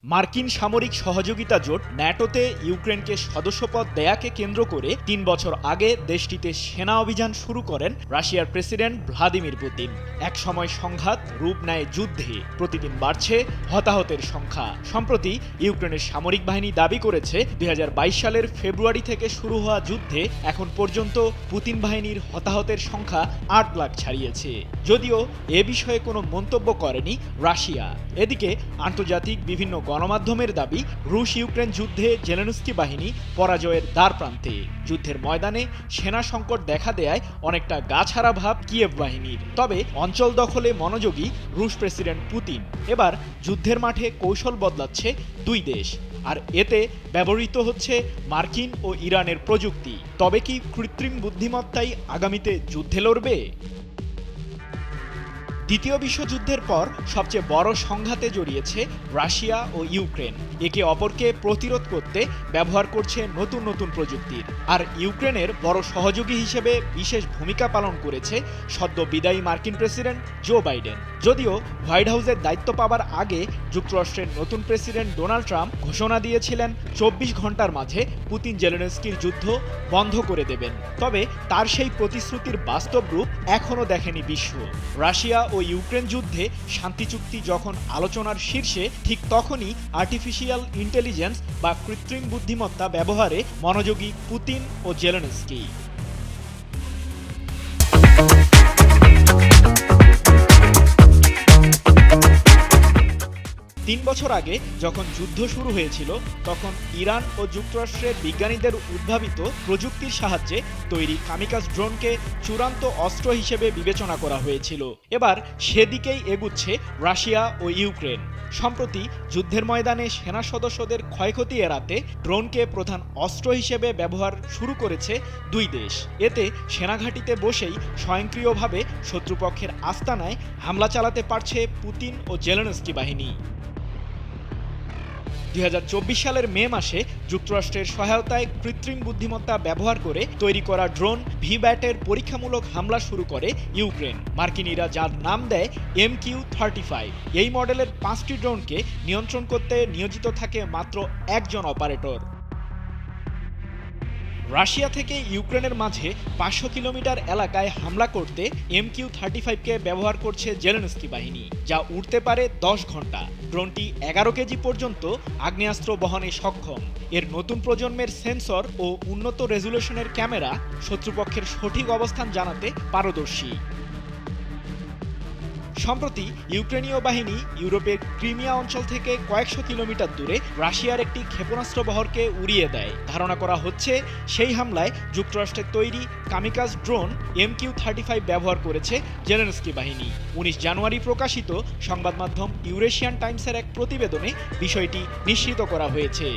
মার্কিন সামরিক সহযোগিতা জোট ন্যাটোতে ইউক্রেনকে সদস্যপদ দেয়াকে কেন্দ্র করে ৩ বছর আগে দেশটিতে সেনা অভিযান শুরু করেন রাশিয়ার প্রেসিডেন্ট ভ্লাদিমির পুতিন। একসময় সংঘাত রূপ নেয় যুদ্ধে, প্রতিদিন বাড়ছে হতাহতের সংখ্যা। সম্প্রতি ইউক্রেনের সামরিক বাহিনী দাবি করেছে ২০২২ সালের ফেব্রুয়ারি থেকে শুরু হওয়া যুদ্ধে এখন পর্যন্ত পুতিন বাহিনীর হতাহতের সংখ্যা ৮ লাখ ছাড়িয়েছে। যদিও এ বিষয়ে কোনো মন্তব্য করেনি রাশিয়া। এদিকে আন্তর্জাতিক বিভিন্ন গণমাধ্যমের দাবি, রুশ ইউক্রেন যুদ্ধে জেলেনস্কি বাহিনী পরাজয়ের দ্বারপ্রান্তে। যুদ্ধের ময়দানে সেনা সংকট দেখা দেয় অনেকটা গাছহারা ভাব কিয়েভ বাহিনীর। তবে অঞ্চল দখলে মনোযোগী রুশ প্রেসিডেন্ট পুতিন। এবার যুদ্ধের মাঠে কৌশল বদলাচ্ছে দুই দেশ, আর এতে ব্যবহৃত হচ্ছে মার্কিন ও ইরানের প্রযুক্তি। তবে কি কৃত্রিম বুদ্ধিমত্তাই আগামীতে যুদ্ধে লড়বে? দ্বিতীয় বিশ্বযুদ্ধের পর সবচেয়ে বড় সংঘাতে জড়িয়েছে রাশিয়া ও ইউক্রেন। একে অপরকে প্রতিরোধ করতে ব্যবহার করছে নতুন নতুন প্রযুক্তির। আর ইউক্রেনের বড় সহযোগী হিসেবে বিশেষ ভূমিকা পালন করেছে সদ্য বিদায়ী মার্কিন প্রেসিডেন্ট জো বাইডেন। যদিও হোয়াইট হাউসের দায়িত্ব পাওয়ার আগে যুক্তরাষ্ট্রের নতুন প্রেসিডেন্ট ডোনাল্ড ট্রাম্প ঘোষণা দিয়েছিলেন ২৪ ঘন্টার মাঝে পুতিন জেলেনস্কির যুদ্ধ বন্ধ করে দেবেন। তবে তার সেই প্রতিশ্রুতির বাস্তব রূপ এখনও দেখেনি বিশ্ব। রাশিয়া ও ইউক্রেন যুদ্ধে শান্তি চুক্তি যখন আলোচনার শীর্ষে, ঠিক তখনই আর্টিফিশিয়াল ইন্টেলিজেন্স বা কৃত্রিম বুদ্ধিমত্তা ব্যবহারে মনোযোগী পুতিন ও জেলেনস্কি। ৩ বছর আগে যখন যুদ্ধ শুরু হয়েছিল, তখন ইরান ও যুক্তরাষ্ট্রের বিজ্ঞানীদের উদ্ভাবিত প্রযুক্তির সাহায্যে তৈরি কামিকাজ ড্রোনকে চূড়ান্ত অস্ত্র হিসেবে বিবেচনা করা হয়েছিল। এবার সেদিকেই এগুচ্ছে রাশিয়া ও ইউক্রেন। সম্প্রতি যুদ্ধের ময়দানে সেনা সদস্যদের ক্ষয়ক্ষতি এড়াতে ড্রোনকে প্রধান অস্ত্র হিসেবে ব্যবহার শুরু করেছে দুই দেশ। এতে সেনাঘাঁটিতে বসেই স্বয়ংক্রিয়ভাবে শত্রুপক্ষের আস্তানায় হামলা চালাতে পারছে পুতিন ও জেলেনস্কি বাহিনী। ২০২৪ সালের মে মাসে যুক্তরাষ্ট্রের সহায়তায় কৃত্রিম বুদ্ধিমত্তা ব্যবহার করে তৈরি করা ড্রোন ভি-ব্যাটের পরীক্ষামূলক হামলা শুরু করে ইউক্রেন। মার্কিনিরা যার নাম দেয় MQ-35। এই মডেলের ৫টি ড্রোনকে নিয়ন্ত্রণ করতে নিয়োজিত থাকে মাত্র একজন অপারেটর। রাশিয়া থেকে ইউক্রেনের মাঝে ৫০০ কিলোমিটার এলাকায় হামলা করতে MQ-35কে ব্যবহার করছে জেলেনস্কি বাহিনী, যা উড়তে পারে ১০ ঘন্টা। ড্রোনটি ১১ কেজি পর্যন্ত আগ্নেয়াস্ত্র বহনে সক্ষম। এর নতুন প্রজন্মের সেন্সর ও উন্নত রেজুলেশনের ক্যামেরা শত্রুপক্ষের সঠিক অবস্থান জানাতে পারদর্শী। সম্প্রতি ইউক্রেনীয় বাহিনী ইউরোপের ক্রিমিয়া অঞ্চল থেকে কয়েকশো কিলোমিটার দূরে রাশিয়ার একটি ক্ষেপণাস্ত্র বহরকে উড়িয়ে দেয়। ধারণা করা হচ্ছে সেই হামলায় যুক্তরাষ্ট্রের তৈরি কামিকাজ ড্রোন MQ-35 ব্যবহার করেছে জেলেনস্কি বাহিনী। ১৯ জানুয়ারি প্রকাশিত সংবাদ মাধ্যম ইউরেশিয়ান টাইমসের এক প্রতিবেদনে বিষয়টি নিশ্চিত করা হয়েছে।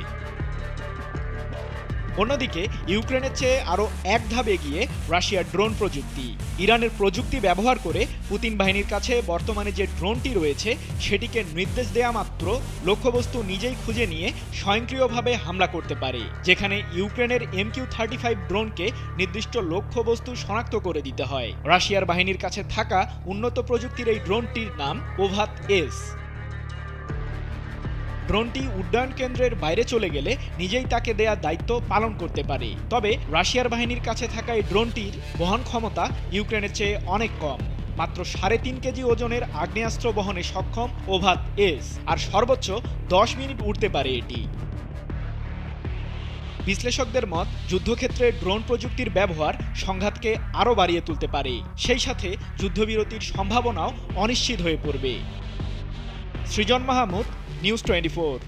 অন্যদিকে ইউক্রেনের চেয়ে আরও এক ধাপ এগিয়ে রাশিয়ার ড্রোন প্রযুক্তি। ইরানের প্রযুক্তি ব্যবহার করে পুতিন বাহিনীর কাছে বর্তমানে যে ড্রোনটি রয়েছে, সেটিকে নির্দেশ দেয়া মাত্র লক্ষ্যবস্তু নিজেই খুঁজে নিয়ে স্বয়ংক্রিয়ভাবে হামলা করতে পারে। যেখানে ইউক্রেনের MQ-35 ড্রোনকে নির্দিষ্ট লক্ষ্যবস্তু শনাক্ত করে দিতে হয়। রাশিয়ার বাহিনীর কাছে থাকা উন্নত প্রযুক্তির এই ড্রোনটির নাম ওভাত-এস। ড্রোনটি উড্ডয়ন কেন্দ্রের বাইরে চলে গেলে নিজেই তাকে দেয়া দায়িত্ব পালন করতে পারে। তবে রাশিয়ার বাহিনীর কাছে থাকা এই ড্রোনটির বহন ক্ষমতা ইউক্রেনের চেয়ে অনেক কম। মাত্র ৩.৫ কেজি ওজনের আগ্নেয়াস্ত্র বহনে সক্ষম ওভাত-এস, আর সর্বোচ্চ ১০ মিনিট উড়তে পারে এটি। বিশ্লেষকদের মত, যুদ্ধক্ষেত্রে ড্রোন প্রযুক্তির ব্যবহার সংঘাতকে আরও বাড়িয়ে তুলতে পারে। সেই সাথে যুদ্ধবিরতির সম্ভাবনাও অনিশ্চিত হয়ে পড়বে। সৃজন মাহমুদ, নিউজ 24।